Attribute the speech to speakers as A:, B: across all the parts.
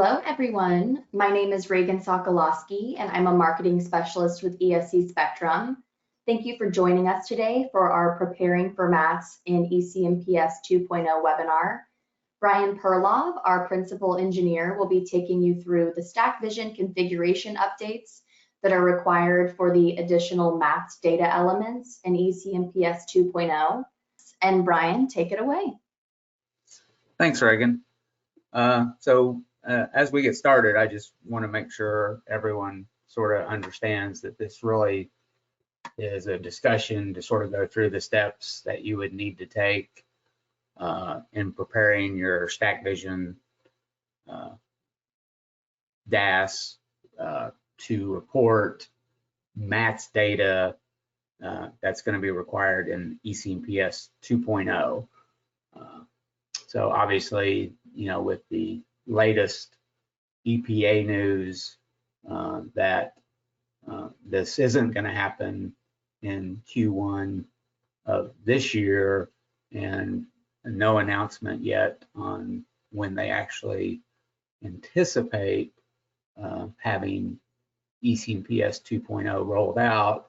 A: Hello, everyone. My name is Reagan Sokolowski, and I'm a marketing specialist with ESC Spectrum. Thank you for joining us today for our Preparing for Maths in ECMPS 2.0 webinar. Brian Perlov, our principal engineer, will be taking you through the StackVision configuration updates that are required for the additional maths data elements in ECMPS 2.0. And Brian, take it away.
B: Thanks, Reagan. As we get started, I just want to make sure everyone sort of understands that this really is a discussion to sort of go through the steps that you would need to take in preparing your StackVision DAS to report maths data that's going to be required in ECMPS 2.0. So obviously, with the latest EPA news that this isn't going to happen in Q1 of this year, and no announcement yet on when they actually anticipate having ECMPS 2.0 rolled out.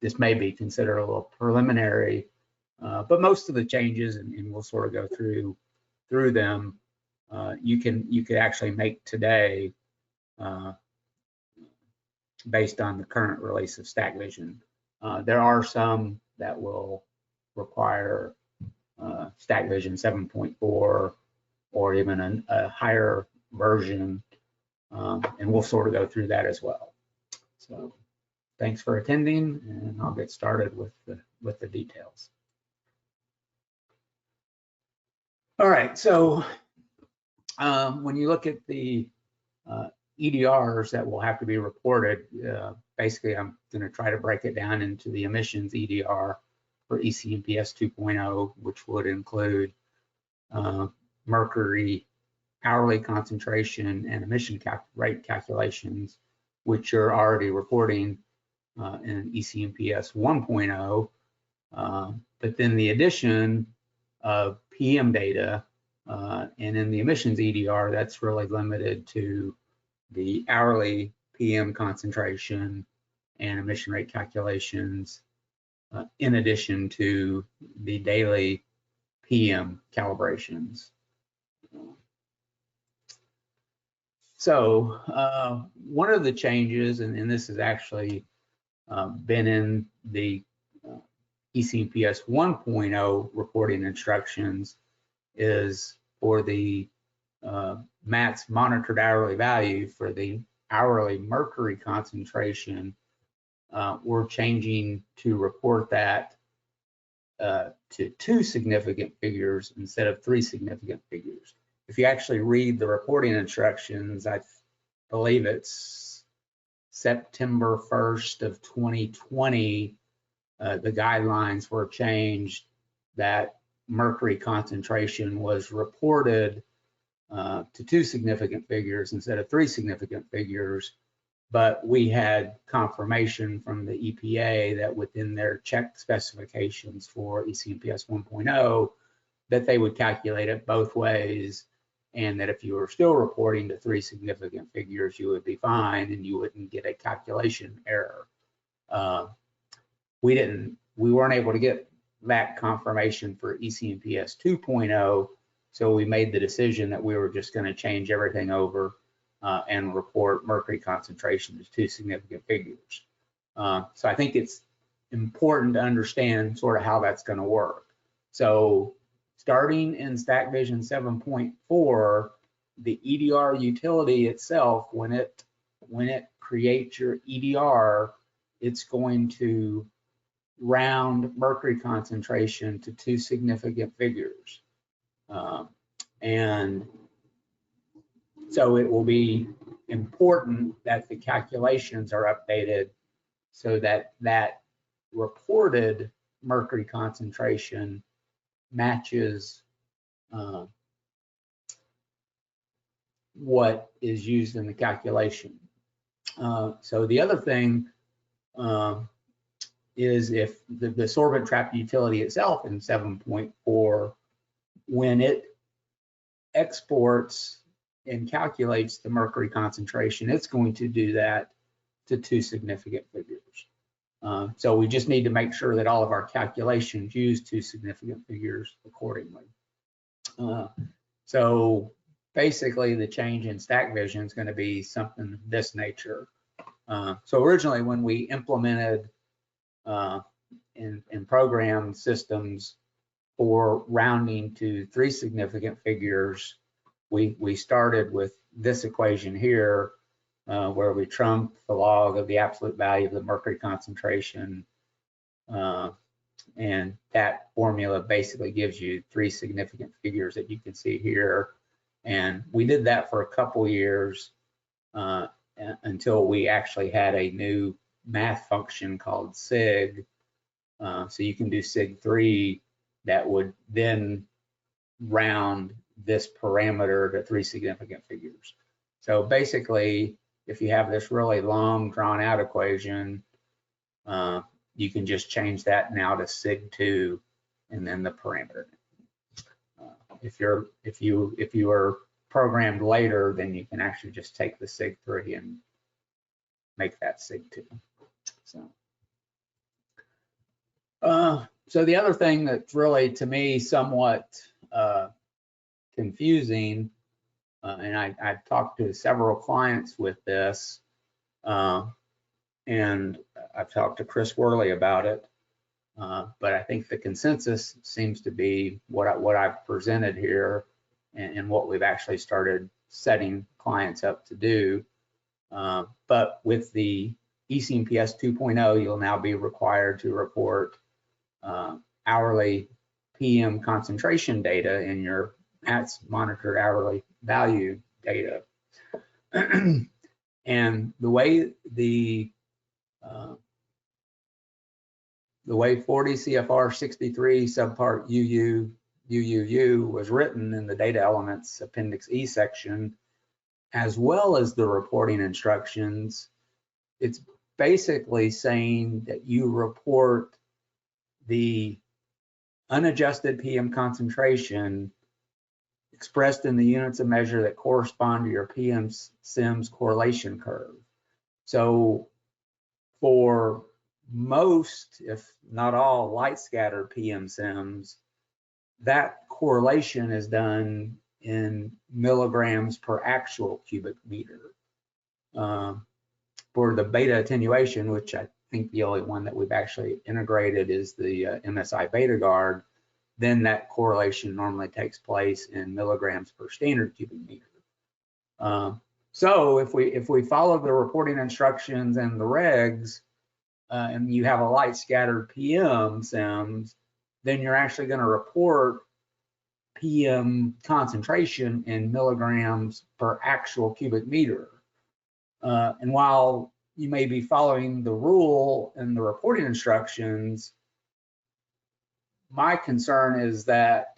B: This may be considered a little preliminary, but most of the changes, and we'll sort of go through them, you could actually make today based on the current release of StackVision. There are some that will require StackVision 7.4 or even a higher version, and we'll sort of go through that as well. So thanks for attending, and I'll get started with the details. All right, so when you look at the EDRs that will have to be reported, basically I'm going to try to break it down into the emissions EDR for ECMPS 2.0, which would include mercury hourly concentration and emission rate calculations, which are already reporting in ECMPS 1.0, but then the addition of PM data, and in the emissions EDR, that's really limited to the hourly PM concentration and emission rate calculations, in addition to the daily PM calibrations. So one of the changes, and this has actually been in the ECMPS 1.0 reporting instructions, is for the MATS monitored hourly value for the hourly mercury concentration. We're changing to report that to 2 significant figures instead of 3 significant figures. If you actually read the reporting instructions, I believe it's September 1st of 2020, the guidelines were changed that mercury concentration was reported to 2 significant figures instead of 3 significant figures, but we had confirmation from the EPA that within their check specifications for ECMPS 1.0 that they would calculate it both ways, and that if you were still reporting to 3 significant figures, you would be fine and you wouldn't get a calculation error. We weren't able to get that confirmation for ECMPS 2.0, so we made the decision that we were just going to change everything over and report mercury concentration as 2 significant figures. So I think it's important to understand sort of how that's going to work. So starting in StackVision 7.4, the EDR utility itself, when it creates your EDR, it's going to round mercury concentration to 2 significant figures. And so it will be important that the calculations are updated so that that reported mercury concentration matches what is used in the calculation. So the other thing is if the sorbent trap utility itself in 7.4, when it exports and calculates the mercury concentration, it's going to do that to 2 significant figures. So we just need to make sure that all of our calculations use 2 significant figures accordingly. So basically the change in StackVision is going to be something of this nature. So originally when we implemented and programmed systems for rounding to 3 significant figures, we started with this equation here, where we trumped the log of the absolute value of the mercury concentration, and that formula basically gives you 3 significant figures that you can see here. And we did that for a couple years until we actually had a new math function called SIG. So you can do SIG3 that would then round this parameter to 3 significant figures. So basically, if you have this really long drawn out equation, you can just change that now to SIG2 and then the parameter. If you are programmed later, then you can actually just take the SIG3 and make that SIG2. So the other thing that's really, to me, somewhat confusing, and I've talked to several clients with this, and I've talked to Chris Worley about it, but I think the consensus seems to be what I've presented here and what we've actually started setting clients up to do. But with the ECMPS 2.0, you'll now be required to report hourly PM concentration data in your MATS monitored hourly value data. And the way 40 CFR 63 subpart UUU was written in the data elements appendix E section, as well as the reporting instructions, it's basically saying that you report the unadjusted PM concentration expressed in the units of measure that correspond to your PM SIMS correlation curve. So for most, if not all, light scattered PM SIMS, that correlation is done in milligrams per actual cubic meter. For the beta attenuation, which I think the only one that we've actually integrated is the MSI beta guard, then that correlation normally takes place in milligrams per standard cubic meter. So if we follow the reporting instructions and the regs, and you have a light scattered PM SIMS, then you're actually going to report PM concentration in milligrams per actual cubic meter. And while you may be following the rule and the reporting instructions, my concern is that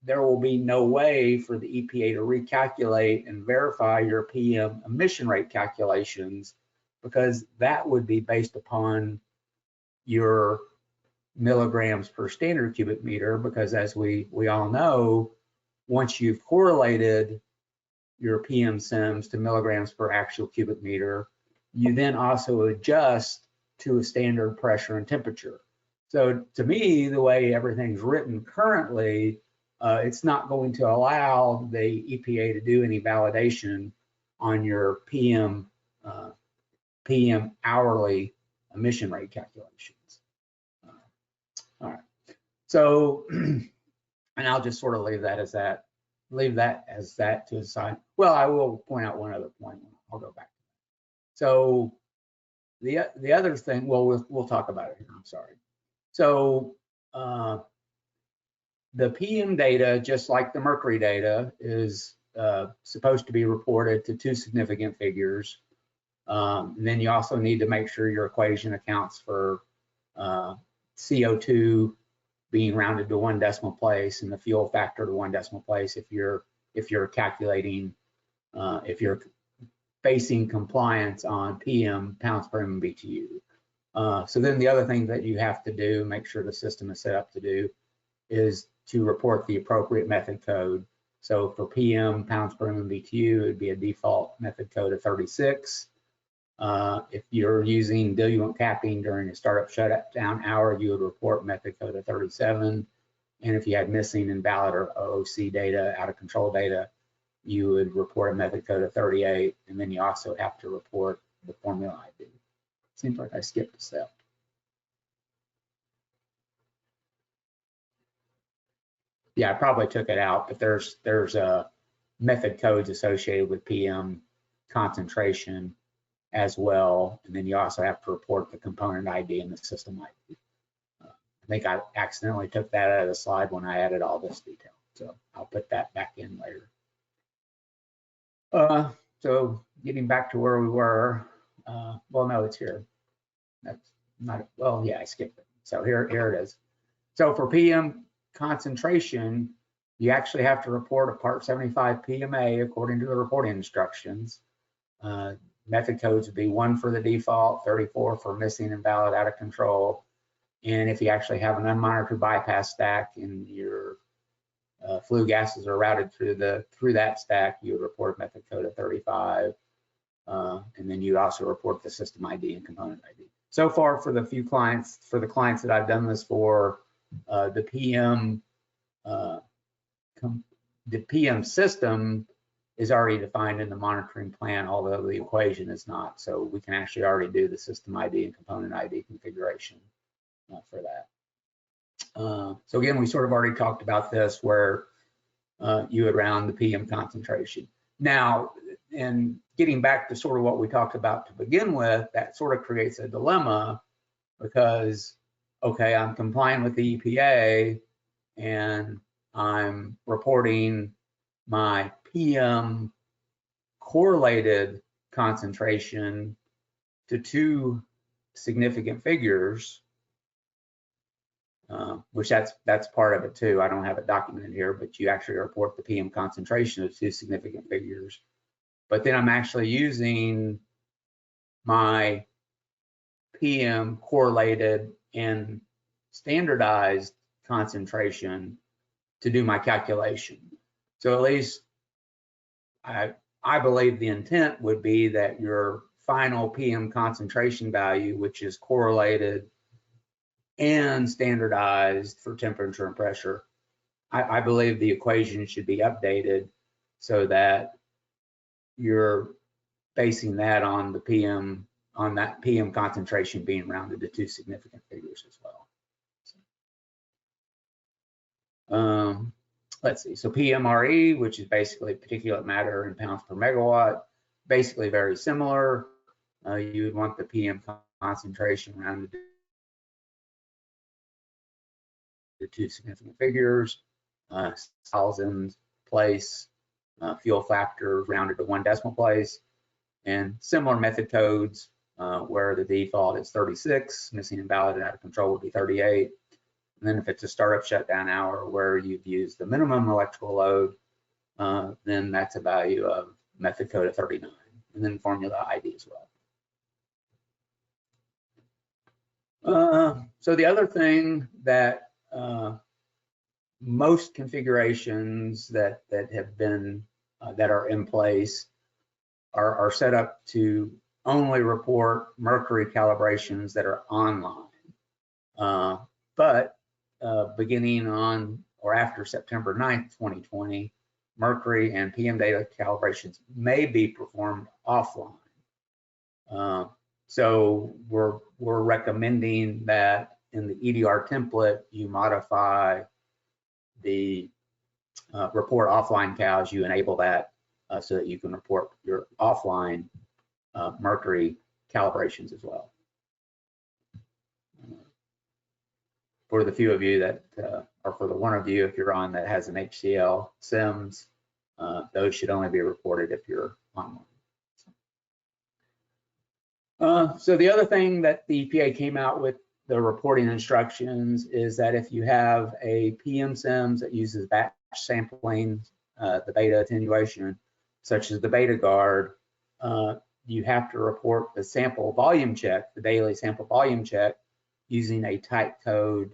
B: there will be no way for the EPA to recalculate and verify your PM emission rate calculations, because that would be based upon your milligrams per standard cubic meter, because as we all know, once you've correlated your PM SIMS to milligrams per actual cubic meter, you then also adjust to a standard pressure and temperature. So to me, the way everything's written currently, it's not going to allow the EPA to do any validation on your PM hourly emission rate calculations. All right. So, and I'll just sort of leave that as that to the side. Well, I will point out one other point. I'll go back. So the other thing, well, we'll talk about it here. I'm sorry. So the PM data, just like the mercury data, is supposed to be reported to 2 significant figures. And then you also need to make sure your equation accounts for CO2 being rounded to 1 decimal place and the fuel factor to 1 decimal place if you're calculating, if you're basing compliance on PM pounds per MMBTU. So then the other thing that you have to do, make sure the system is set up to do, is to report the appropriate method code So for PM, pounds per MMBTU, it would be a default method code of 36. If you're using diluent capping during a startup shutdown hour, you would report method code of 37. And if you had missing, invalid, or OOC data, out of control data, you would report a method code of 38. And then you also have to report the formula ID. Seems like I skipped a step. Yeah, I probably took it out, but there's method codes associated with PM concentration as well. And then you also have to report the component ID and the system ID. I think I accidentally took that out of the slide when I added all this detail. So I'll put that back in later. So getting back to where we were, well, no, it's here. That's not, well, yeah, I skipped it. So here it is. So for PM concentration, you actually have to report a Part 75 PMA according to the reporting instructions. Method codes would be 1 for the default, 34 for missing, invalid, out of control. And if you actually have an unmonitored bypass stack and your flue gases are routed through that stack, you would report a method code of 35. And then you'd also report the system ID and component ID. So far for the clients that I've done this for, the PM system is already defined in the monitoring plan, although the equation is not. So we can actually already do the system ID and component ID configuration for that. So again, we sort of already talked about this where you would round the PM concentration. Now, and getting back to sort of what we talked about to begin with, that sort of creates a dilemma because, okay, I'm complying with the EPA and I'm reporting my PM correlated concentration to 2 significant figures, which that's part of it too. I don't have it documented here, but you actually report the PM concentration of 2 significant figures. But then I'm actually using my PM correlated and standardized concentration to do my calculation. So at least I believe the intent would be that your final PM concentration value, which is correlated and standardized for temperature and pressure, I believe the equation should be updated so that you're basing that on the PM, on that PM concentration being rounded to 2 significant figures as well. Let's see, so PMRE, which is basically particulate matter in pounds per megawatt, basically very similar. You would want the PM concentration rounded to 2 significant figures, thousand place, fuel factor rounded to 1 decimal place, and similar method codes where the default is 36, missing, invalid, and out of control would be 38. And then if it's a startup shutdown hour where you've used the minimum electrical load, then that's a value of method code of 39, and then formula ID as well. So the other thing that most configurations that have been that are in place are set up to only report mercury calibrations that are online. But beginning on or after September 9th, 2020, mercury and PM data calibrations may be performed offline. So we're recommending that in the EDR template, you modify the report offline cows, you enable that so that you can report your offline mercury calibrations as well. For the few of you that, or for the one of you, if you're on that has an HCL SIMS, those should only be reported if you're online. So the other thing that the EPA came out with the reporting instructions is that if you have a PM SIMS that uses batch sampling, the beta attenuation, such as the beta guard, you have to report the sample volume check, the daily sample volume check, using a type code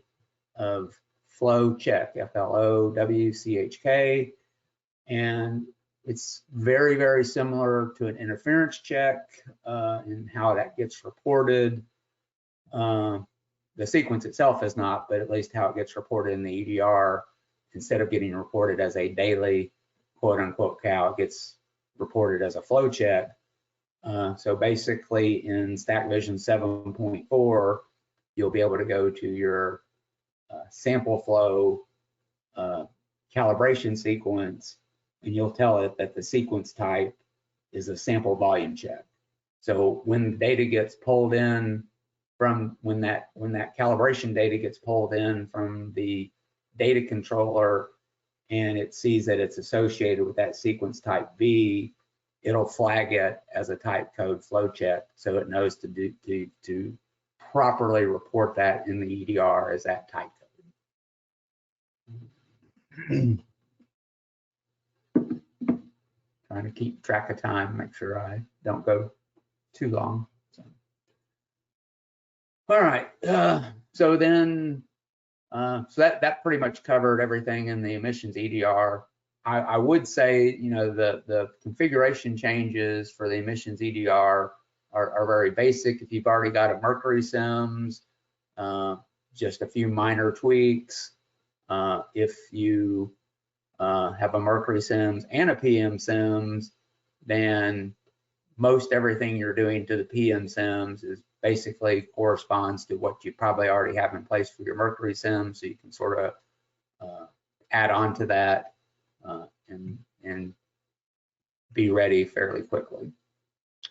B: of flow check, FLOWCHK, And it's very, very similar to an interference check in how that gets reported. The sequence itself is not, but at least how it gets reported in the EDR, instead of getting reported as a daily quote unquote cow, it gets reported as a flow check. So basically in StackVision 7.4, you'll be able to go to your sample flow calibration sequence, and you'll tell it that the sequence type is a sample volume check. So when the data gets pulled in from when that calibration data gets pulled in from the data controller and it sees that it's associated with that sequence type V, it'll flag it as a type code flow check, so it knows to properly report that in the EDR as that type code. Trying to keep track of time, make sure I don't go too long. All right, so that pretty much covered everything in the emissions EDR. I would say, you know, the configuration changes for the emissions EDR are very basic. If you've already got a mercury SIMS, just a few minor tweaks. If you have a mercury SIMS and a PM SIMS, then most everything you're doing to the PM SIMS is basically corresponds to what you probably already have in place for your mercury SIMS, so you can sort of add on to that and be ready fairly quickly.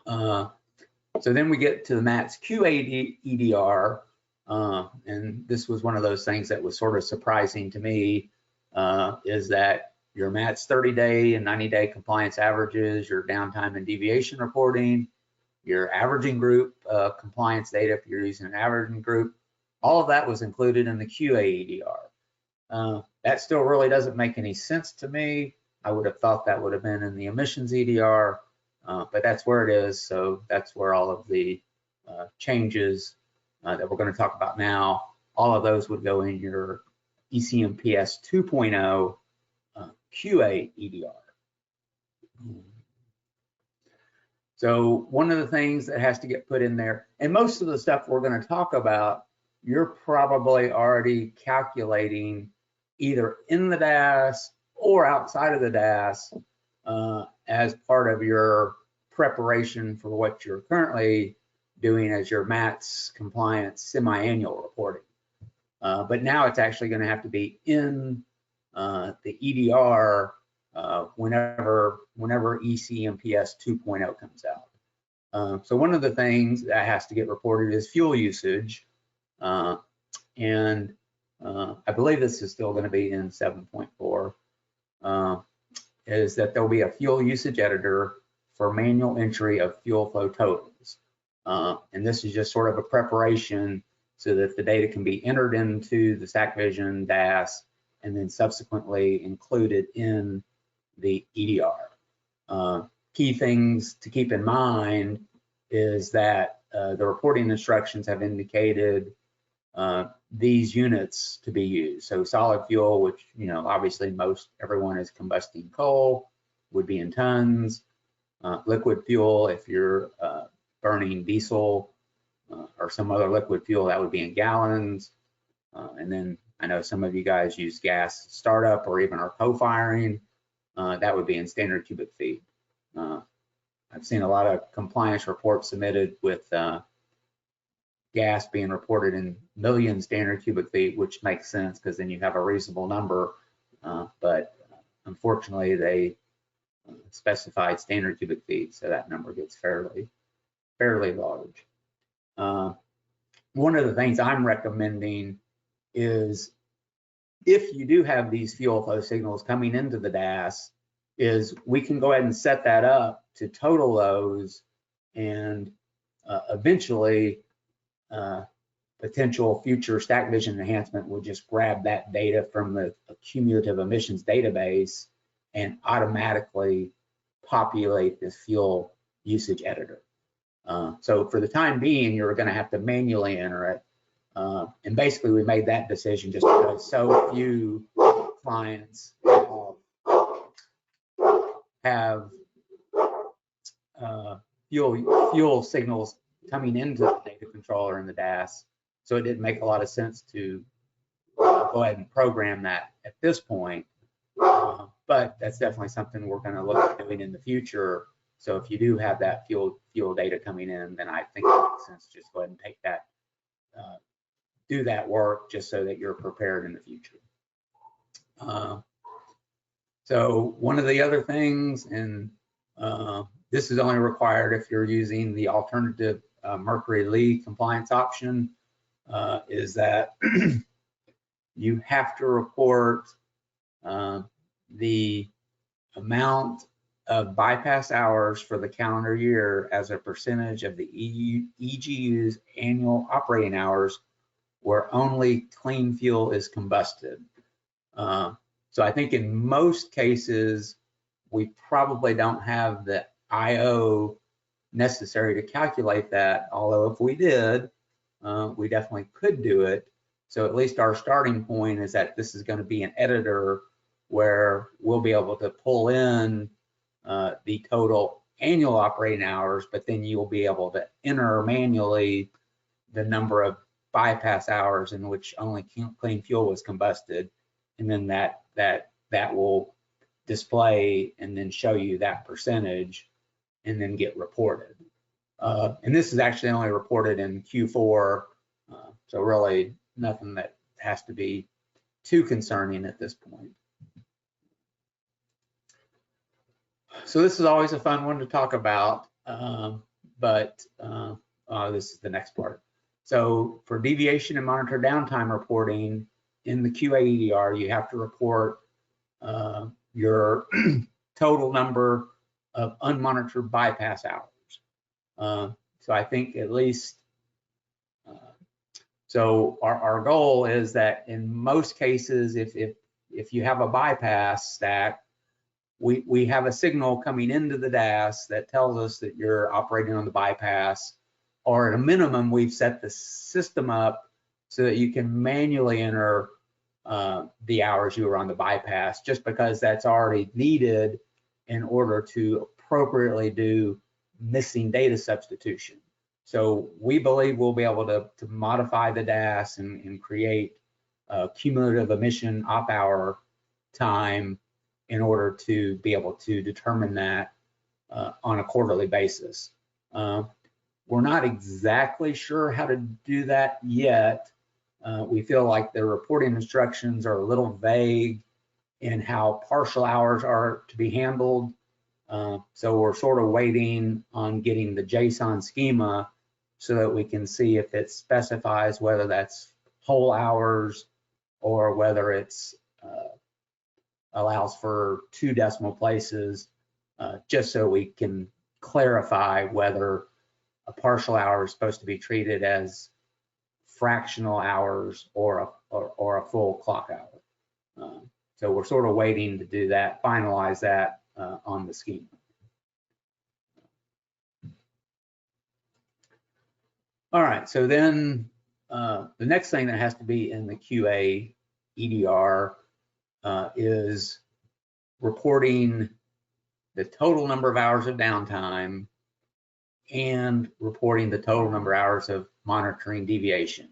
B: So then we get to the MATS QA EDR, and this was one of those things that was sort of surprising to me, is that your MATS 30-day and 90-day compliance averages, your downtime and deviation reporting, your averaging group compliance data if you're using an averaging group, all of that was included in the QA EDR. That still really doesn't make any sense to me. I would have thought that would have been in the emissions EDR, but that's where it is. So that's where all of the changes that we're going to talk about now, all of those would go in your ECMPS 2.0 QA EDR. So one of the things that has to get put in there, and most of the stuff we're going to talk about, you're probably already calculating either in the DAS or outside of the DAS as part of your preparation for what you're currently doing as your MATS compliance semi-annual reporting. But now it's actually going to have to be in the EDR whenever ECMPS 2.0 comes out. So one of the things that has to get reported is fuel usage, and I believe this is still going to be in 7.4, is that there'll be a fuel usage editor for manual entry of fuel flow totals. And this is just sort of a preparation so that the data can be entered into the StackVision DAS and then subsequently included in the EDR. Key things to keep in mind is that the reporting instructions have indicated these units to be used. So solid fuel, which, you know, obviously everyone is combusting coal, would be in tons. Liquid fuel, if you're burning diesel or some other liquid fuel, that would be in gallons. And then I know some of you guys use gas startup or even are co-firing. That would be in standard cubic feet. I've seen a lot of compliance reports submitted with gas being reported in million standard cubic feet, which makes sense because then you have a reasonable number. But unfortunately, they specified standard cubic feet, so that number gets fairly large. One of the things I'm recommending is, if you do have these fuel flow signals coming into the DAS, is we can go ahead and set that up to total those, and eventually potential future StackVision enhancement will just grab that data from the cumulative emissions database and automatically populate this fuel usage editor. So for the time being, you're going to have to manually enter it. And basically, we made that decision just because so few clients have fuel signals coming into the data controller in the DAS. So it didn't make a lot of sense to go ahead and program that at this point. But that's definitely something we're going to look at doing in the future. So if you do have that fuel data coming in, then I think it makes sense to just go ahead and take that, do that work just so that you're prepared in the future. So one of the other things, and this is only required if you're using the alternative Mercury Lee compliance option, is that you have to report the amount of bypass hours for the calendar year as a percentage of the EGU's annual operating hours where only clean fuel is combusted. So I think in most cases, we probably don't have the IO necessary to calculate that, although if we did, we definitely could do it. So at least our starting point is that this is going to be an editor where we'll be able to pull in the total annual operating hours, but then you'll be able to enter manually the number of bypass hours in which only clean fuel was combusted, and then that will display and then show you that percentage and then get reported. And this is actually only reported in Q4, so really nothing that has to be too concerning at this point. So this is always a fun one to talk about, but this is the next part. So for deviation and monitor downtime reporting in the QA EDR, you have to report your total number of unmonitored bypass hours. So I think at least, so our goal is that in most cases, if you have a bypass stack, we have a signal coming into the DAS that tells us that you're operating on the bypass, or at a minimum, we've set the system up so that you can manually enter the hours you were on the bypass, just because that's already needed in order to appropriately do missing data substitution. So we believe we'll be able to modify the DAS and create cumulative emission op hour time in order to be able to determine that on a quarterly basis. We're not exactly sure how to do that yet. We feel like the reporting instructions are a little vague in how partial hours are to be handled. So we're sort of waiting on getting the JSON schema so that we can see if it specifies whether that's whole hours or whether it's allows for 2 decimal places, just so we can clarify whether a partial hour is supposed to be treated as fractional hours or a full clock hour. So we're sort of waiting to do that, finalize that on the schema. All right, so then the next thing that has to be in the QA EDR is reporting the total number of hours of downtime and reporting the total number of hours of monitoring deviation.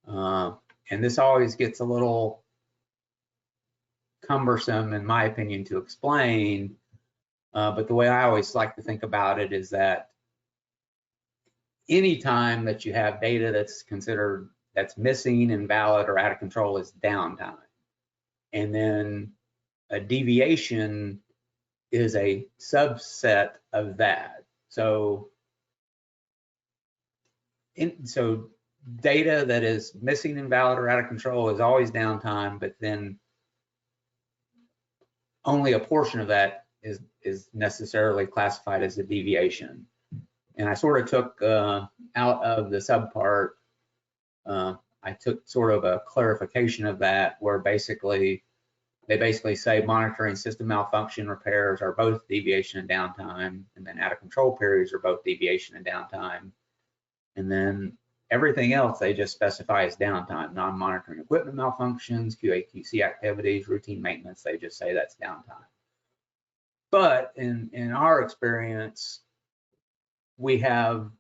B: And this always gets a little cumbersome, in my opinion, to explain, but the way I always like to think about it is that any time that you have data that's considered that's missing, invalid, or out of control is downtime. And then a deviation is a subset of that. So data that is missing, invalid, or out of control is always downtime, but then only a portion of that is necessarily classified as a deviation. And I sort of took out of the subpart, I took sort of a clarification of that, where they basically say monitoring system malfunction repairs are both deviation and downtime, and then out of control periods are both deviation and downtime. And then everything else they just specify as downtime. Non-monitoring equipment malfunctions, QA/QC activities, routine maintenance, they just say that's downtime. But in our experience, we have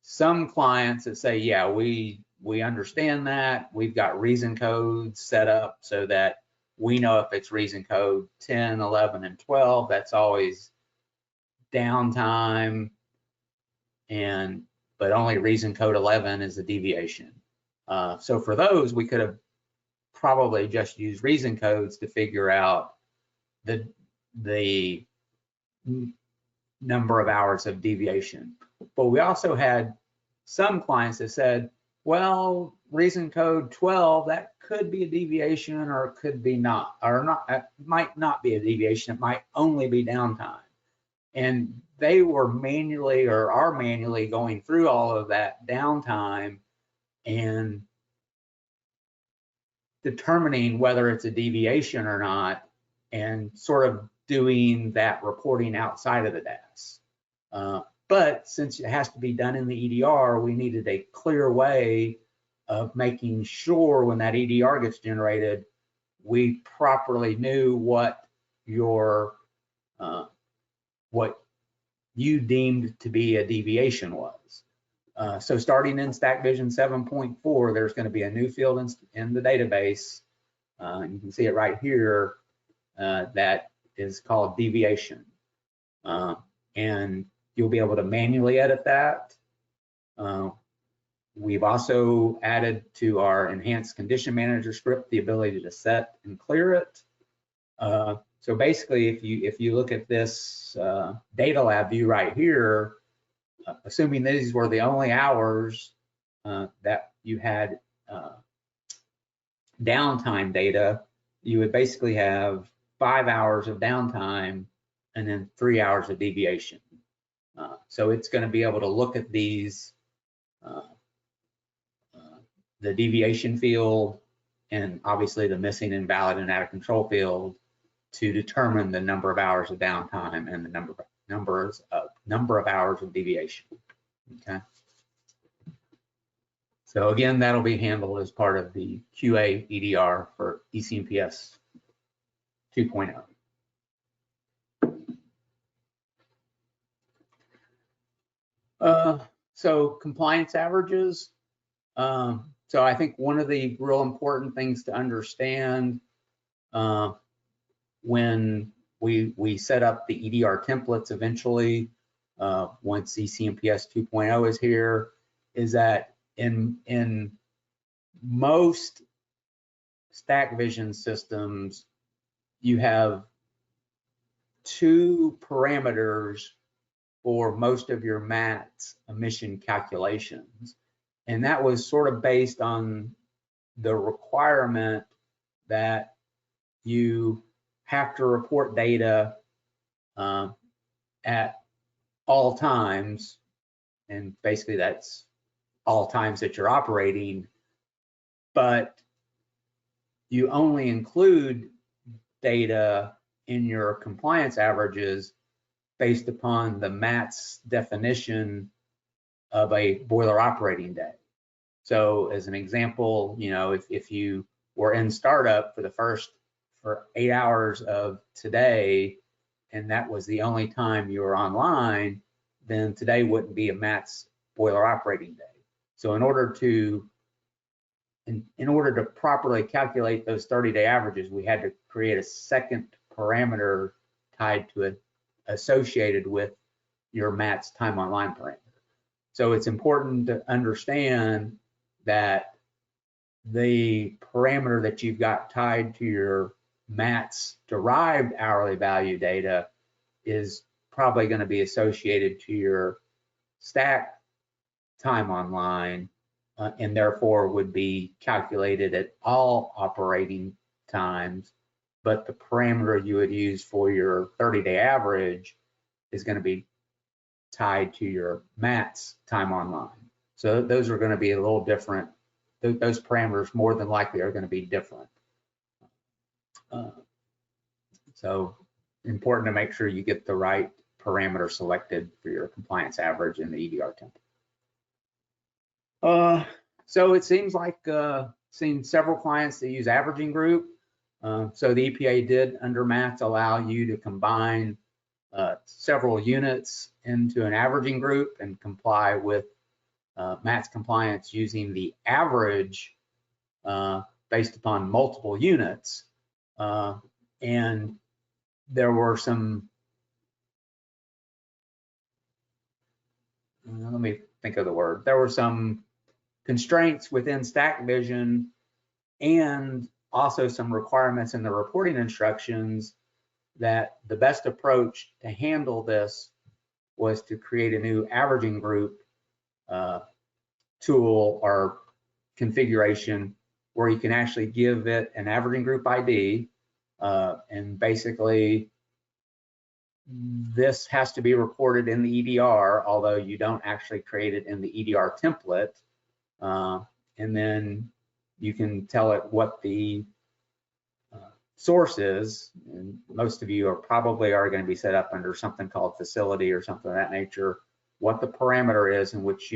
B: some clients that say, yeah, we understand that. We've got reason codes set up so that we know if it's reason code 10, 11, and 12, that's always downtime, but only reason code 11 is a deviation. So for those, we could have probably just used reason codes to figure out the number of hours of deviation. But we also had some clients that said, well, reason code 12, that could be a deviation, or it could be not, or not, it might not be a deviation. It might only be downtime. And they were manually, or are manually, going through all of that downtime and determining whether it's a deviation or not, and sort of doing that reporting outside of the DAS. But since it has to be done in the EDR, we needed a clear way of making sure when that EDR gets generated, we properly knew what what you deemed to be a deviation was. So starting in StackVision 7.4, there's going to be a new field in the database. You can see it right here. That is called deviation. And you'll be able to manually edit that. We've also added to our enhanced condition manager script the ability to set and clear it. So basically, if you look at this data lab view right here, assuming these were the only hours that you had downtime data, you would basically have 5 hours of downtime and then 3 hours of deviation. So it's going to be able to look at these, the deviation field, and obviously the missing, invalid, and out of control field, to determine the number of hours of downtime and the number of hours of deviation. Okay. So again, that'll be handled as part of the QA EDR for ECMPS 2.0. So compliance averages. So I think one of the real important things to understand when we set up the EDR templates eventually, once ECMPS 2.0 is here, is that in most StackVision systems, you have 2 parameters for most of your MATS emission calculations. And that was sort of based on the requirement that you have to report data at all times, and basically that's all times that you're operating, but you only include data in your compliance averages based upon the MATS definition of a boiler operating day. So as an example, you know, if you were in startup for 8 hours of today, and that was the only time you were online, then today wouldn't be a MATS boiler operating day. So in order to properly calculate those 30-day averages, we had to create a second parameter tied to it, associated with your MATS time online parameter. So it's important to understand that the parameter that you've got tied to your MATS derived hourly value data is probably going to be associated to your Stack time online, and therefore would be calculated at all operating times. But the parameter you would use for your 30-day average is going to be tied to your MATS time online. So those are going to be a little different. Those parameters more than likely are going to be different. So important to make sure you get the right parameter selected for your compliance average in the EDR template. So it seems like seen several clients that use averaging group. So the EPA did under MATS allow you to combine several units into an averaging group and comply with MATS compliance using the average based upon multiple units. And there were some, let me think of the word, there were some constraints within StackVision and also some requirements in the reporting instructions that the best approach to handle this was to create a new averaging group tool or configuration where you can actually give it an averaging group ID, and basically this has to be reported in the EDR, although you don't actually create it in the EDR template, and then you can tell it what the source is, and most of you are probably going to be set up under something called facility or something of that nature, what the parameter is and which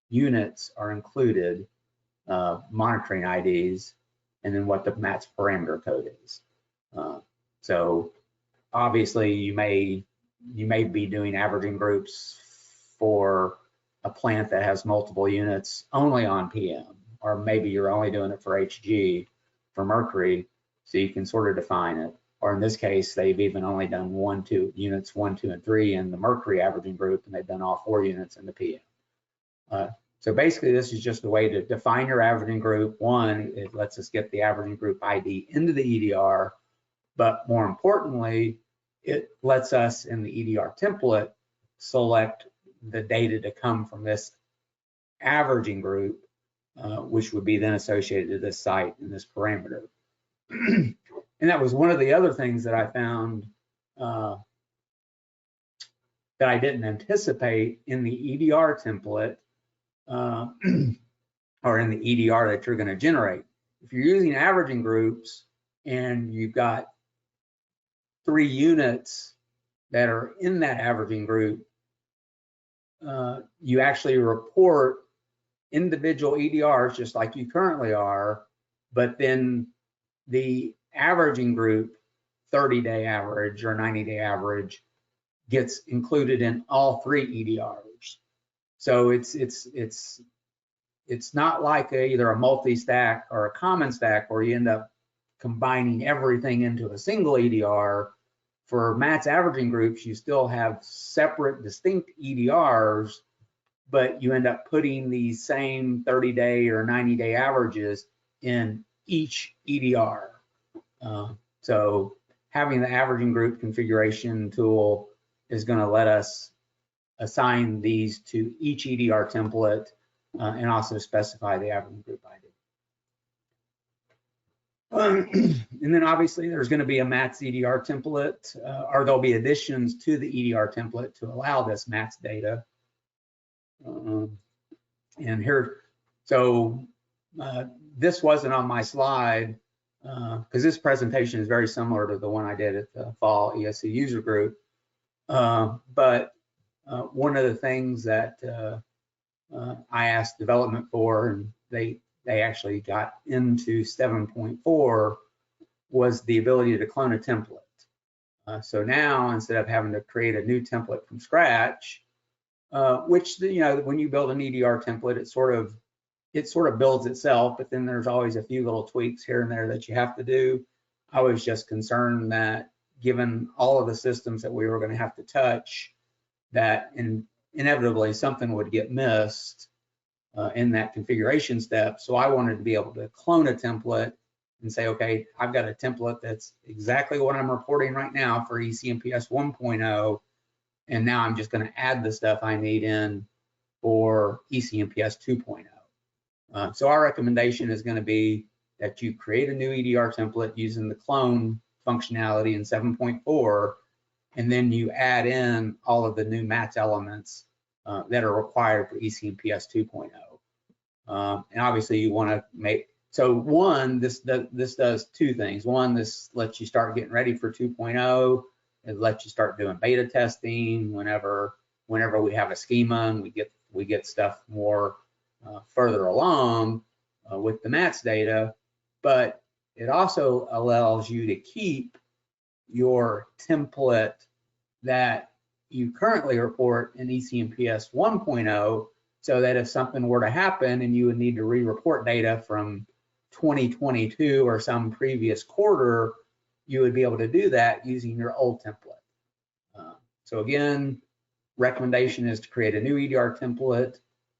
B: units are included, monitoring IDs, and then what the MATS parameter code is. So obviously you may be doing averaging groups for a plant that has multiple units only on PM, or maybe you're only doing it for HG, for Mercury, so you can sort of define it. Or in this case, they've even only done units 1, 2, and 3 in the Mercury averaging group, and they've done all 4 units in the PM. So basically, this is just a way to define your averaging group. One, it lets us get the averaging group ID into the EDR, but more importantly, it lets us in the EDR template select the data to come from this averaging group, which would be then associated to this site and this parameter. And that was one of the other things that I found that I didn't anticipate in the EDR template, or in the EDR that you're going to generate. If you're using averaging groups and you've got 3 units that are in that averaging group, you actually report individual EDRs just like you currently are, but then the averaging group 30-day average or 90-day average gets included in all 3 EDRs. So it's not like either a multi-stack or a common stack where you end up combining everything into a single EDR. For MATS averaging groups, you still have separate distinct EDRs, but you end up putting these same 30-day or 90-day averages in each EDR. So having the averaging group configuration tool is going to let us assign these to each EDR template and also specify the averaging group ID. And then obviously there's going to be a MATS EDR template, or there'll be additions to the EDR template to allow this MATS data. And here, so this wasn't on my slide because this presentation is very similar to the one I did at the fall ESC user group. But one of the things that I asked development for, and they actually got into 7.4, was the ability to clone a template. So now, instead of having to create a new template from scratch, which, you know, when you build an EDR template, it sort of builds itself, but then there's always a few little tweaks here and there that you have to do. I was just concerned that given all of the systems that we were going to have to touch, that inevitably something would get missed in that configuration step. So I wanted to be able to clone a template and say, okay, I've got a template that's exactly what I'm reporting right now for ECMPS 1.0, and now I'm just going to add the stuff I need in for ECMPS 2.0. So our recommendation is going to be that you create a new EDR template using the clone functionality in 7.4, and then you add in all of the new MATS elements that are required for ECMPS 2.0. And obviously you want to make, so one, this does 2 things. One, this lets you start getting ready for 2.0. It lets you start doing beta testing whenever we have a schema and we get stuff more further along with the MATS data. But it also allows you to keep your template that you currently report in ECMPS 1.0, so that if something were to happen and you would need to re-report data from 2022 or some previous quarter, you would be able to do that using your old template. So again, recommendation is to create a new EDR template,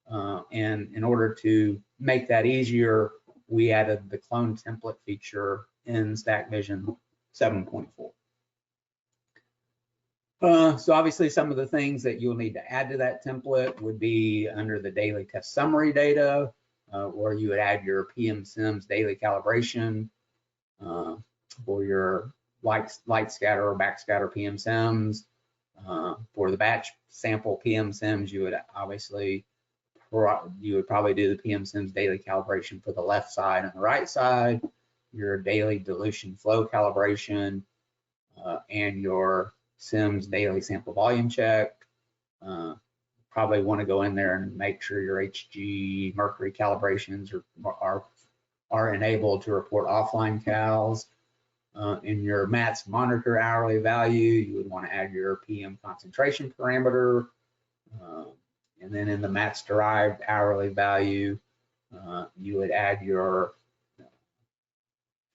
B: and in order to make that easier, we added the clone template feature in StackVision 7.4. So obviously some of the things that you'll need to add to that template would be under the daily test summary data, where you would add your PM-SIMS daily calibration for your light scatter or backscatter PM-SIMS. For the batch sample PM-SIMS, you would obviously probably do the PM-SIMS daily calibration for the left side and the right side, your daily dilution flow calibration, and your SIMS daily sample volume check. Probably want to go in there and make sure your HG mercury calibrations are enabled to report offline cals. In your MATS monitor hourly value, you would want to add your PM concentration parameter. And then in the MATS derived hourly value, you would add your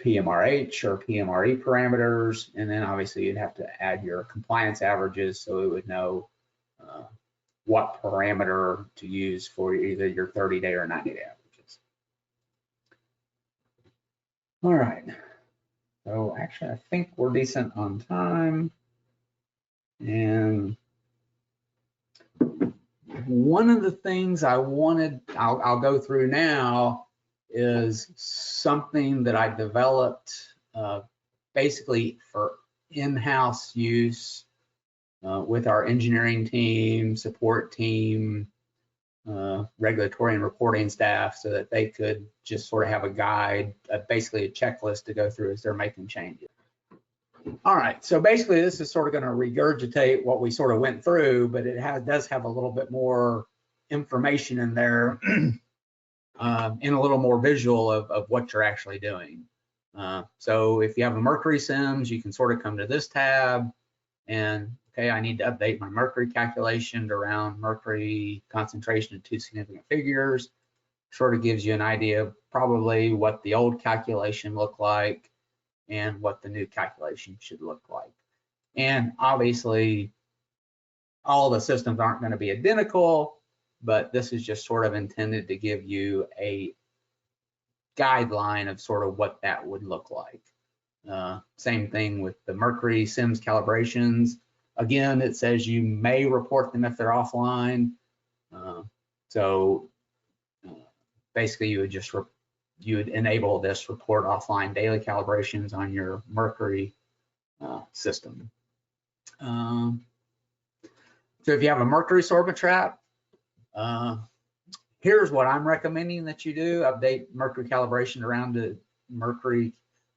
B: PMRH or PMRE parameters, and then obviously you'd have to add your compliance averages so it would know what parameter to use for either your 30-day or 90-day averages. All right, so actually I think we're decent on time. And one of the things I wanted, I'll go through now, is something that I developed basically for in-house use with our engineering team, support team, regulatory and reporting staff, so that they could just sort of have a guide, basically a checklist to go through as they're making changes. All right, so basically this is sort of going to regurgitate what we sort of went through, but it does have a little bit more information in there. In a little more visual of what you're actually doing. So if you have a mercury SIMS, you can sort of come to this tab and, okay, I need to update my mercury calculation to around mercury concentration of 2 significant figures. Sort of gives you an idea of probably what the old calculation looked like and what the new calculation should look like. And obviously, all the systems aren't going to be identical, but this is just sort of intended to give you a guideline of sort of what that would look like. Same thing with the mercury SIMS calibrations. Again, it says you may report them if they're offline. Basically you would enable this report offline daily calibrations on your mercury system. So if you have a mercury sorbent trap, here's what I'm recommending that you do: update mercury calibration around the mercury,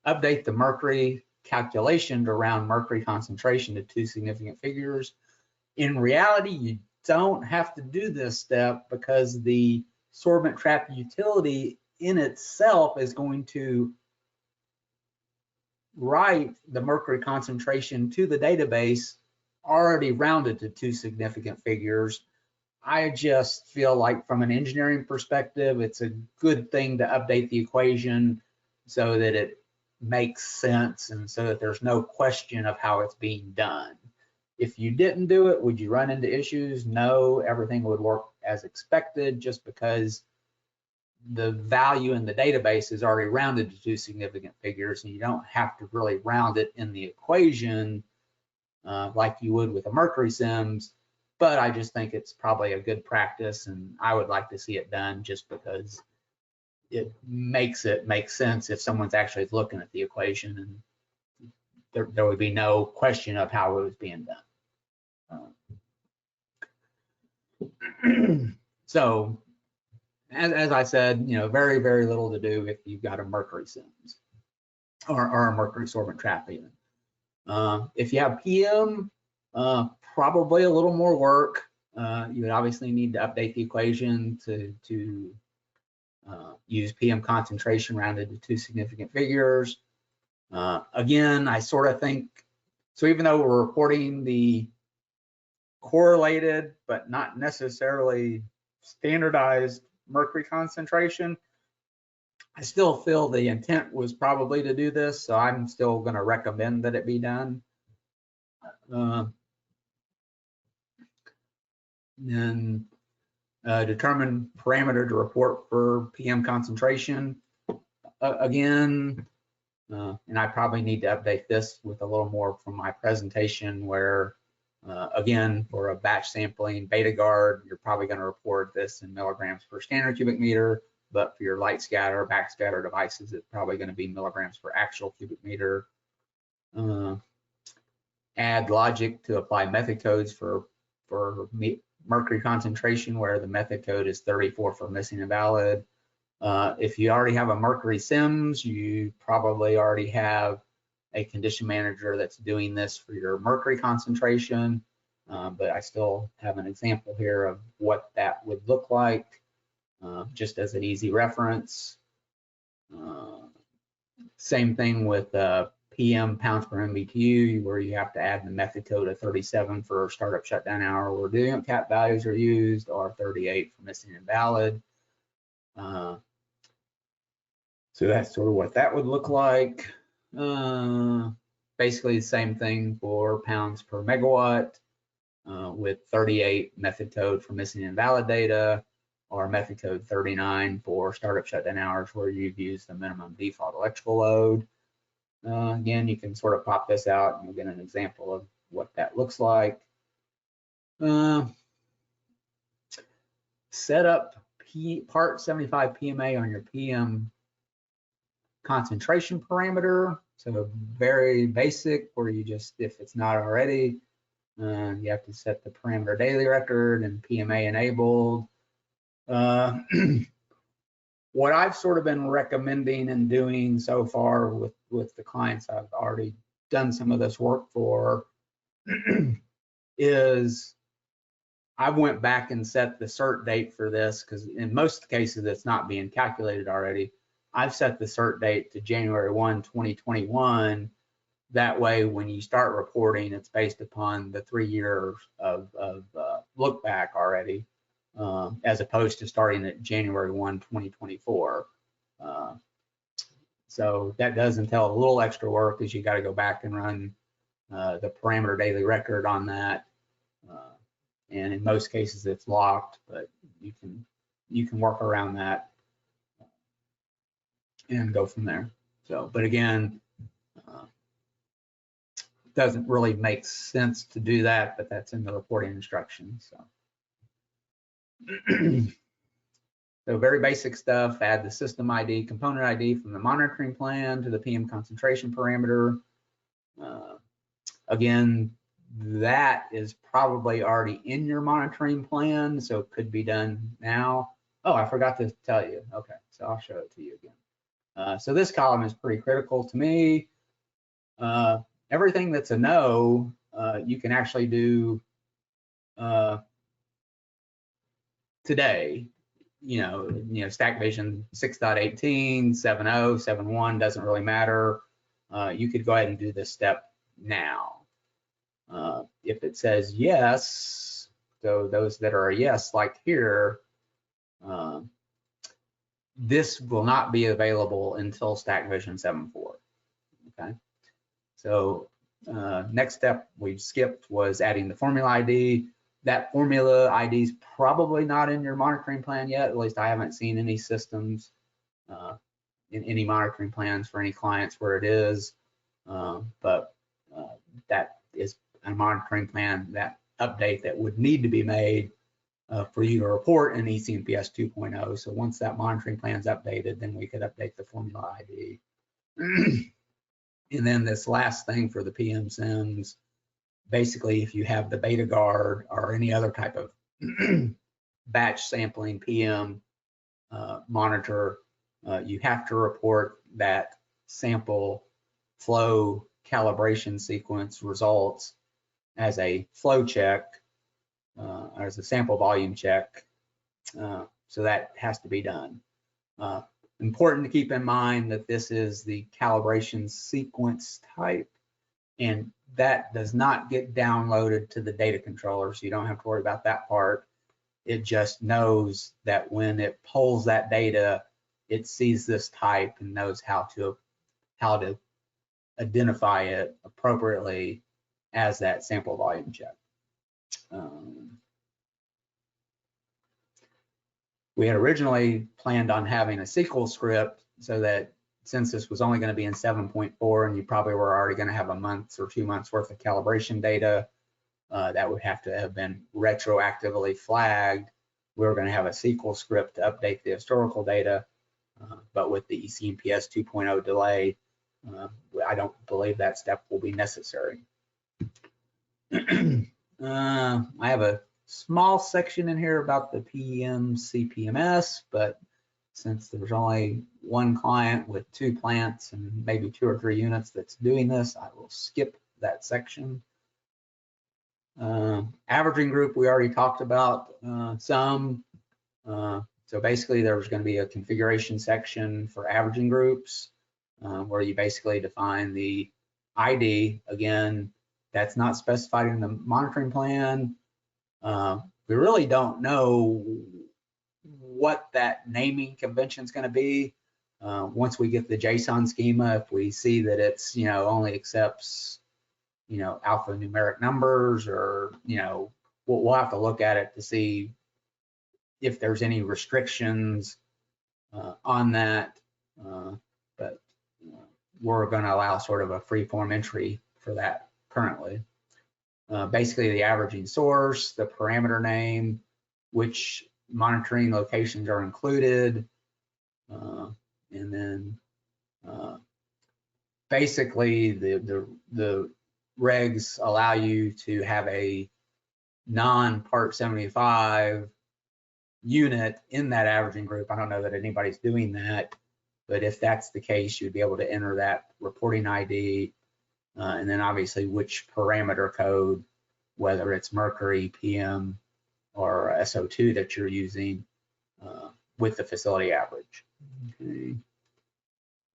B: update the mercury calculation to around mercury concentration to 2 significant figures. In reality, you don't have to do this step because the sorbent trap utility in itself is going to write the mercury concentration to the database already rounded to 2 significant figures. I just feel like from an engineering perspective, it's a good thing to update the equation so that it makes sense and so that there's no question of how it's being done. If you didn't do it, would you run into issues? No, everything would work as expected just because the value in the database is already rounded to 2 significant figures and you don't have to really round it in the equation like you would with a mercury SIMS. But I just think it's probably a good practice, and I would like to see it done just because it makes sense if someone's actually looking at the equation, and there would be no question of how it was being done. So, as I said, very, very little to do if you've got a mercury SIMS or a mercury sorbent trap even. If you have PM, probably a little more work. You would obviously need to update the equation to use PM concentration rounded to 2 significant figures. Again, I sort of think So even though we're reporting the correlated but not necessarily standardized mercury concentration, I still feel the intent was probably to do this, so I'm still going to recommend that it be done. Then determine parameter to report for PM concentration. Again, and I probably need to update this with a little more from my presentation where, again, for a batch sampling beta guard, you're probably going to report this in milligrams per standard cubic meter, but for your light scatter or backscatter devices, it's probably going to be milligrams per actual cubic meter. Add logic to apply method codes for mercury concentration where the method code is 34 for missing and valid. If you already have a mercury SIMS, you probably already have a condition manager that's doing this for your mercury concentration, but I still have an example here of what that would look like, just as an easy reference. Same thing with PM pounds per MBTU, where you have to add the method code of 37 for startup shutdown hour where the cap values are used, or 38 for missing and valid. So that's sort of what that would look like. Basically the same thing for pounds per megawatt with 38 method code for missing and valid data, or method code 39 for startup shutdown hours where you've used the minimum default electrical load. Again, you can sort of pop this out and you'll get an example of what that looks like. Set up part 75 PMA on your PM concentration parameter. So very basic, where you just, if it's not already, you have to set the parameter daily record and PMA enabled. What I've sort of been recommending and doing so far with the clients I've already done some of this work for is I went back and set the cert date for this, because in most cases it's not being calculated already. I've set the cert date to January 1, 2021. That way, when you start reporting, it's based upon the 3 years of look back already, as opposed to starting at January 1, 2024. So that does entail a little extra work, because you got to go back and run the parameter daily record on that. And in most cases it's locked, but you can work around that and go from there. So, but again, doesn't really make sense to do that, but that's in the reporting instructions. So, so very basic stuff. Add the system ID, component ID from the monitoring plan to the PM concentration parameter. Again, that is probably already in your monitoring plan, so it could be done now. Oh, I forgot to tell you. Okay, so I'll show it to you again. So this column is pretty critical to me. Everything that's a no, you can actually do today. You know, StackVision 6.18, 7.0, 7.1 doesn't really matter. You could go ahead and do this step now. If it says yes, so those that are a yes, like here, this will not be available until StackVision 7.4. Okay, so next step we skipped was adding the formula ID. That formula ID is probably not in your monitoring plan yet. At least I haven't seen any systems in any monitoring plans for any clients where it is. But that is a monitoring plan, that update that would need to be made for you to report in ECMPS 2.0. So once that monitoring plan is updated, then we could update the formula ID. And then this last thing for the PM SIMS, basically if you have the beta guard or any other type of batch sampling PM monitor, you have to report that sample flow calibration sequence results as a flow check, or as a sample volume check. So that has to be done. Important to keep in mind that this is the calibration sequence type, and that does not get downloaded to the data controller, so you don't have to worry about that part. It just knows that when it pulls that data, it sees this type and knows how to identify it appropriately as that sample volume check. We had originally planned on having a SQL script so that since this was only going to be in 7.4 and you probably were already going to have a month or 2 months worth of calibration data, that would have to have been retroactively flagged. We were going to have a SQL script to update the historical data, but with the ECMPS 2.0 delay, I don't believe that step will be necessary. I have a small section in here about the CPMS, but since there's only one client with 2 plants and maybe 2 or 3 units that's doing this, I will skip that section. Averaging group, we already talked about some. So basically there's going to be a configuration section for averaging groups where you basically define the ID. Again, that's not specified in the monitoring plan. We really don't know what that naming convention is going to be. Once we get the JSON schema, if we see that it's, only accepts, alphanumeric numbers, or, we'll have to look at it to see if there's any restrictions on that. But we're going to allow sort of a free form entry for that currently. Basically the averaging source, the parameter name, which monitoring locations are included, and then basically the regs allow you to have a non-Part 75 unit in that averaging group. I don't know that anybody's doing that, but if that's the case, you'd be able to enter that reporting ID, and then obviously which parameter code, whether it's mercury, PM, or SO2 that you're using with the facility average. Okay.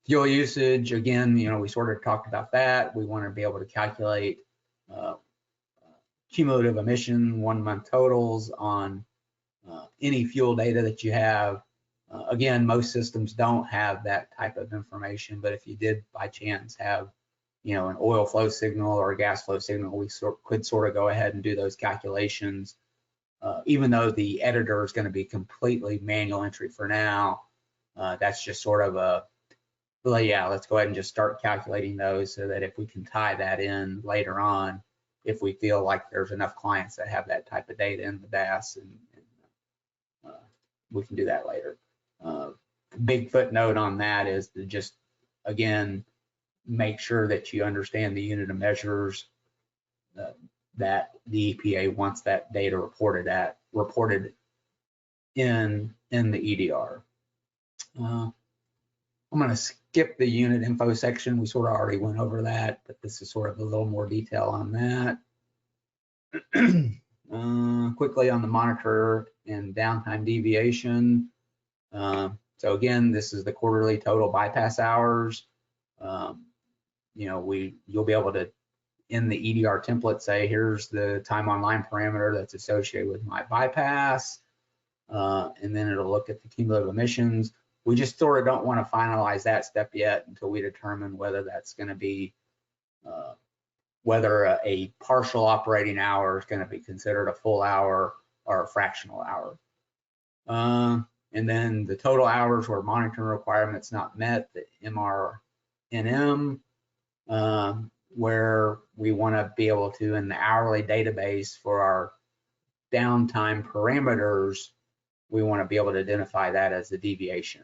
B: Fuel usage, again, we sort of talked about that. We want to be able to calculate cumulative emission 1 month totals on any fuel data that you have. Again, most systems don't have that type of information, but if you did by chance have an oil flow signal or a gas flow signal, we could sort of go ahead and do those calculations. Even though the editor is going to be completely manual entry for now, that's just sort of a, well, yeah, let's go ahead and just start calculating those so that if we can tie that in later on, if we feel like there's enough clients that have that type of data in the DAS, and we can do that later. Big footnote on that is to just, again, make sure that you understand the unit of measures that the EPA wants that data reported in the EDR. I'm going to skip the unit info section. We sort of already went over that, but this is sort of a little more detail on that. Quickly on the monitor and downtime deviation. So again, this is the quarterly total bypass hours. You'll be able to, in the EDR template, say, here's the time online parameter that's associated with my bypass. And then it'll look at the cumulative emissions. We just sort of don't want to finalize that step yet until we determine whether that's going to be, whether a partial operating hour is going to be considered a full hour or a fractional hour. And then the total hours where monitoring requirements not met, the MRNM, where we want to be able to, in the hourly database for our downtime parameters, we want to be able to identify that as the deviation.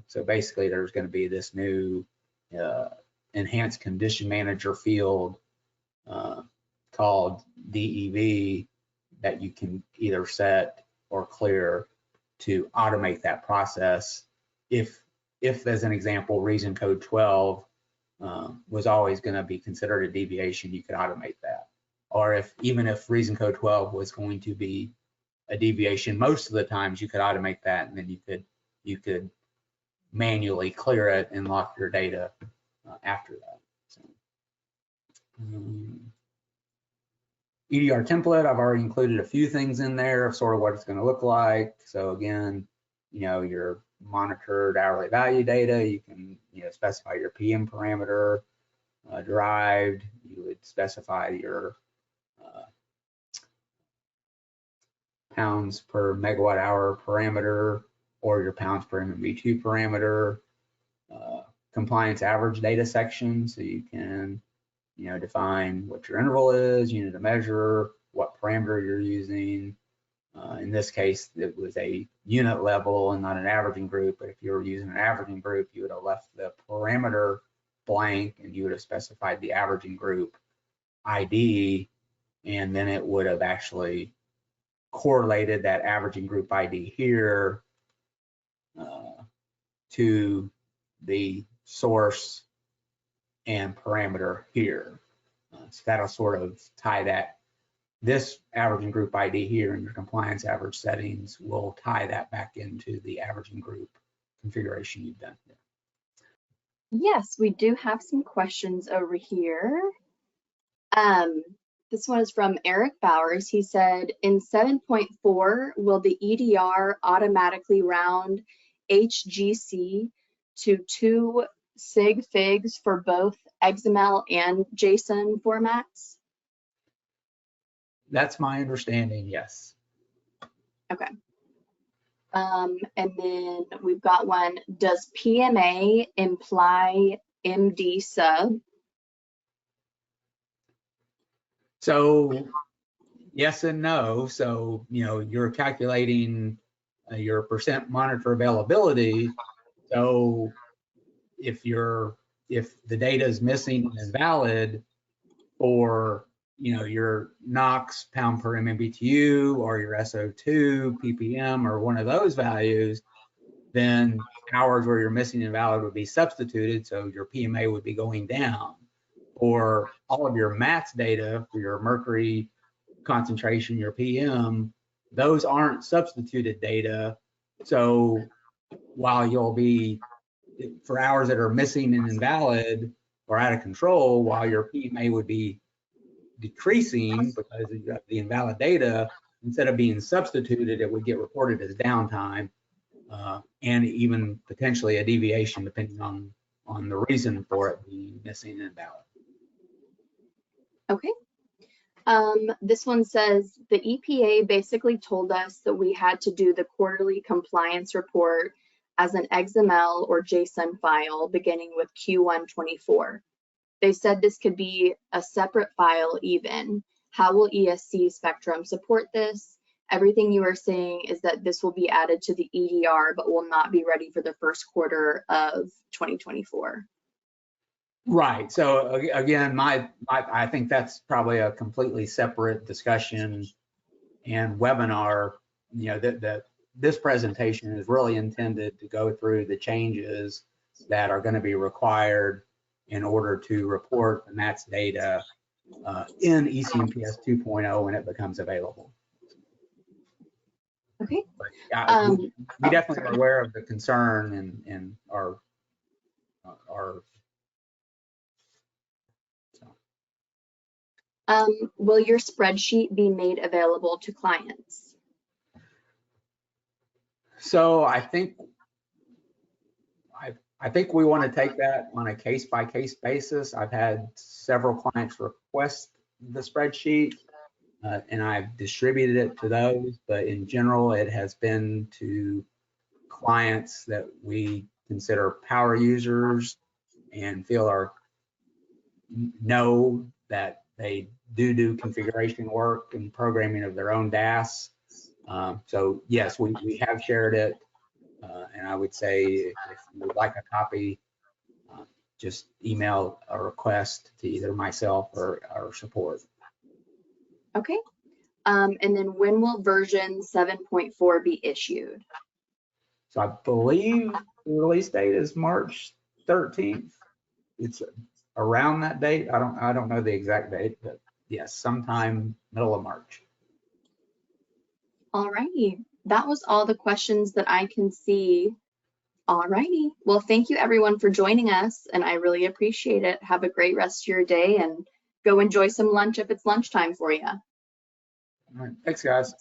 B: So basically there's going to be this new enhanced condition manager field called DEV that you can either set or clear to automate that process. If as an example, reason code 12 was always going to be considered a deviation, you could automate that. Or even if reason code 12 was going to be a deviation, most of the times you could automate that, and then you could manually clear it and lock your data after that. EDR template, I've already included a few things in there of sort of what it's going to look like. So again, your monitored hourly value data, you can specify your PM parameter derived. You would specify your pounds per megawatt hour parameter or your pounds per MMB2 parameter. Compliance average data section, so you can define what your interval is, unit of measure, what parameter you're using. In this case, it was a unit level and not an averaging group, but if you were using an averaging group, you would have left the parameter blank and you would have specified the averaging group ID, and then it would have actually correlated that averaging group ID here to the source and parameter here. So that'll sort of tie this averaging group ID here in your compliance average settings will tie that back into the averaging group configuration you've done here.
A: Yes, we do have some questions over here. This one is from Eric Bowers. He said, in 7.4, will the EDR automatically round HGC to 2 sig figs for both XML and JSON formats?
B: That's my understanding, yes.
A: Okay. And then we've got one, does PMA imply MD sub?
B: So yes and no. So, you're calculating your percent monitor availability. So if the data is missing and invalid for your NOx pound per MMBTU or your SO2 ppm or one of those values, then hours where you're missing and invalid would be substituted, so your PMA would be going down. Or all of your MATS data for your mercury concentration, your PM, those aren't substituted data. So while you'll be, for hours that are missing and invalid or out of control, while your PMA would be decreasing because of the invalid data, instead of being substituted, it would get reported as downtime and even potentially a deviation depending on the reason for it being missing and invalid.
A: Okay. This one says the EPA basically told us that we had to do the quarterly compliance report as an XML or JSON file beginning with Q1 24. They said this could be a separate file even. How will ESC Spectrum support this? Everything you are saying is that this will be added to the EDR, but will not be ready for the first quarter of 2024.
B: Right. So again, I think that's probably a completely separate discussion and webinar. This presentation is really intended to go through the changes that are going to be required in order to report the MATS data in ECMPS 2.0 when it becomes available.
A: Okay.
B: But, we definitely are aware of the concern and are
A: will your spreadsheet be made available to clients?
B: So I think we want to take that on a case-by-case basis. I've had several clients request the spreadsheet and I've distributed it to those, but in general, it has been to clients that we consider power users and know that they do configuration work and programming of their own DAS. So yes, we have shared it. And I would say if you would like a copy, just email a request to either myself or our support.
A: Okay. And then when will version 7.4 be issued?
B: So I believe the release date is March 13th. It's around that date. I don't know the exact date, but yes, sometime middle of March.
A: All righty. That was all the questions that I can see. All righty. Well, thank you everyone for joining us, and I really appreciate it. Have a great rest of your day, and go enjoy some lunch if it's lunchtime for you.
B: All right. Thanks, guys.